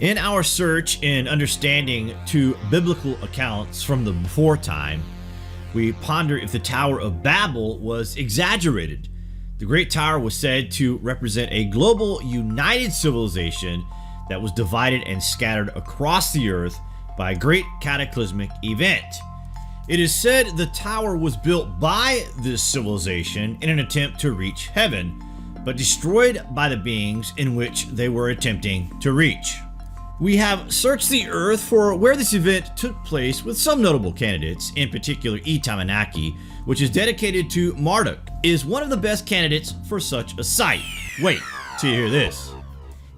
In our search in understanding two biblical accounts from the before time, we ponder if the Tower of Babel was exaggerated. The Great Tower was said to represent a global united civilization that was divided and scattered across the earth by a great cataclysmic event. It is said the tower was built by this civilization in an attempt to reach heaven, but destroyed by the beings in which they were attempting to reach. We have searched the earth for where this event took place with some notable candidates, in particular Etemenanki, which is dedicated to Marduk, is one of the best candidates for such a site. Wait till you hear this.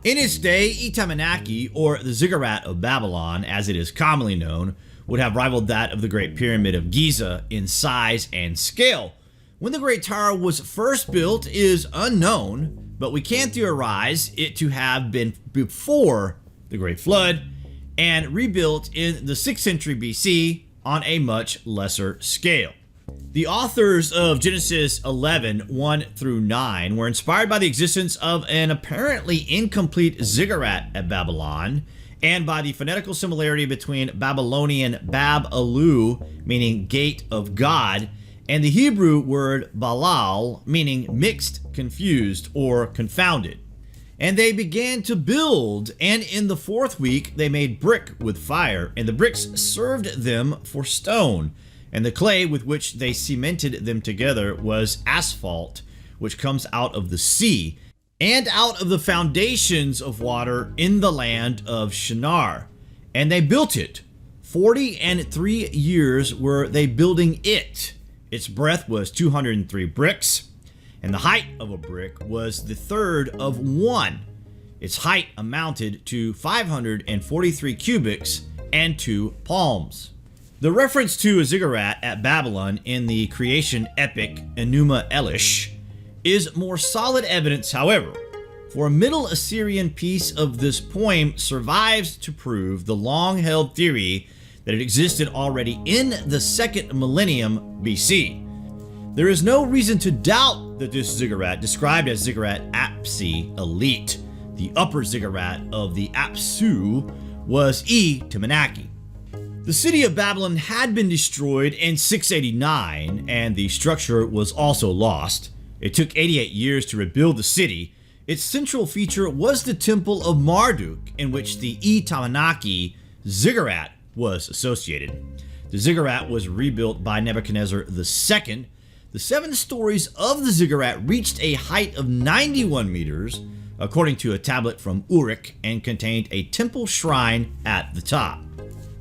In its day, Etemenanki, or the Ziggurat of Babylon as it is commonly known, would have rivaled that of the Great Pyramid of Giza in size and scale. When the Great Tower was first built is unknown, but we can theorize it to have been before the Great Flood and rebuilt in the 6th century BC on a much lesser scale. The authors of Genesis 11, 1 through 9 were inspired by the existence of an apparently incomplete ziggurat at Babylon and by the phonetical similarity between Babylonian Bab-alu, meaning gate of God, and the Hebrew word balal, meaning mixed, confused, or confounded. And they began to build, and in the 4th week they made brick with fire, and the bricks served them for stone, and the clay with which they cemented them together was asphalt, which comes out of the sea, and out of the foundations of water in the land of Shinar. And they built it. 43 years were they building it. Its breadth was 203 bricks, and the height of a brick was the third of one. Its height amounted to 543 cubits and 2 palms. The reference to a ziggurat at Babylon in the creation epic Enuma Elish is more solid evidence, however, for a Middle Assyrian piece of this poem survives to prove the long-held theory that it existed already in the 2nd millennium BC. There is no reason to doubt that this ziggurat, described as Ziggurat Apsi Elite, the upper ziggurat of the Apsu, was Etemenanki. The city of Babylon had been destroyed in 689, and the structure was also lost. It took 88 years to rebuild the city. Its central feature was the Temple of Marduk, in which the Etemenanki ziggurat was associated. The ziggurat was rebuilt by Nebuchadnezzar II. The 7 stories of the ziggurat reached a height of 91 meters, according to a tablet from Uruk, and contained a temple shrine at the top.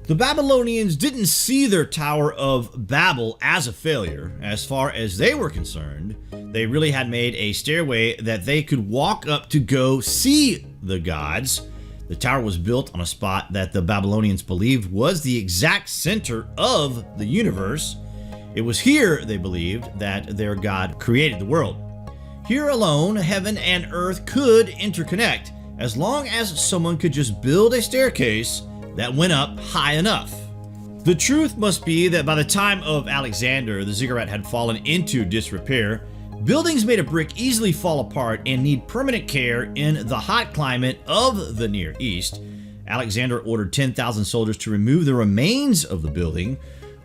The Babylonians didn't see their Tower of Babel as a failure. As far as they were concerned, they really had made a stairway that they could walk up to go see the gods. The tower was built on a spot that the Babylonians believed was the exact center of the universe. It was here, they believed, that their God created the world. Here alone, heaven and earth could interconnect, as long as someone could just build a staircase that went up high enough. The truth must be that by the time of Alexander, the ziggurat had fallen into disrepair. Buildings made of brick easily fall apart and need permanent care in the hot climate of the Near East. Alexander ordered 10,000 soldiers to remove the remains of the building.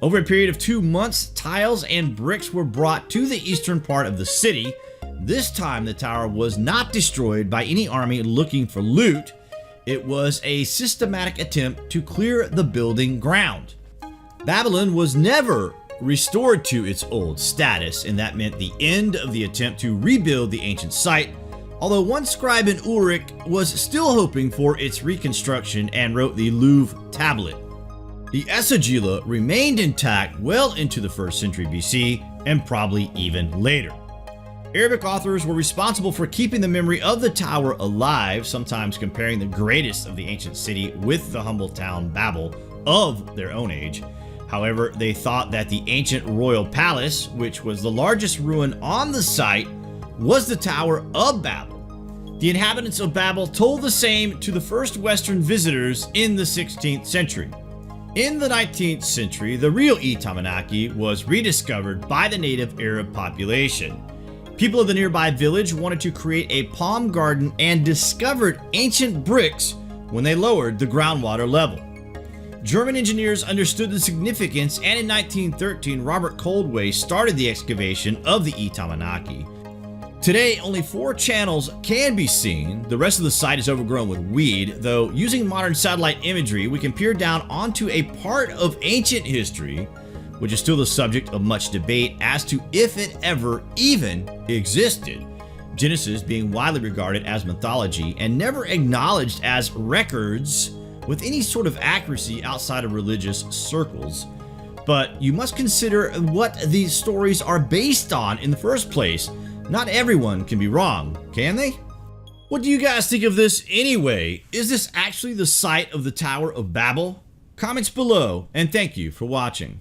Over a period of 2 months, tiles and bricks were brought to the eastern part of the city. This time, the tower was not destroyed by any army looking for loot. It was a systematic attempt to clear the building ground. Babylon was never restored to its old status, and that meant the end of the attempt to rebuild the ancient site, although one scribe in Uruk was still hoping for its reconstruction and wrote the Louvre tablet. The Esagila remained intact well into the 1st century BC and probably even later. Arabic authors were responsible for keeping the memory of the tower alive, sometimes comparing the greatest of the ancient city with the humble town Babel of their own age. However, they thought that the ancient royal palace, which was the largest ruin on the site, was the Tower of Babel. The inhabitants of Babel told the same to the first Western visitors in the 16th century. In the 19th century, the real Etemenanki was rediscovered by the native Arab population. People of the nearby village wanted to create a palm garden and discovered ancient bricks when they lowered the groundwater level. German engineers understood the significance, and in 1913 Robert Coldway started the excavation of the Etemenanki. Today, only 4 channels can be seen. The rest of the site is overgrown with weed, though using modern satellite imagery, we can peer down onto a part of ancient history, which is still the subject of much debate as to if it ever even existed. Genesis being widely regarded as mythology and never acknowledged as records with any sort of accuracy outside of religious circles. But you must consider what these stories are based on in the first place. Not everyone can be wrong, can they? What do you guys think of this anyway? Is this actually the site of the Tower of Babel? Comments below, and thank you for watching.